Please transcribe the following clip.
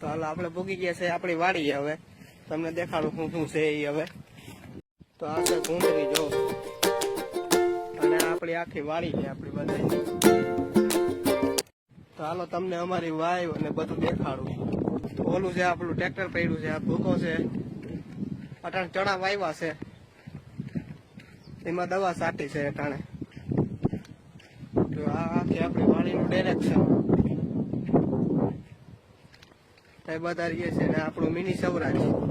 તો હાલો આપણે ભૂગી ગયા છે આપણી વાડી હવે તમને દેખાડું શું છે એ હવે તો આ છે ઘૂંટરી જો અને આપણી આખી વાડી છે આપણી બધાની તો હાલો તમને અમારી વાય અને બધું દેખાડું ઓલું છે આપણું ટ્રેક્ટર પડ્યું છે આ ભૂકો છે અટાણે ચણા વાવ્યા છે એમાં દવા છાંટી છે અટાણે તો આ આખી આપણી વાડીનું ડાયરેક્શન એ બધા રહીએ છે ને આપણું મિની સૌરાષ્ટ્ર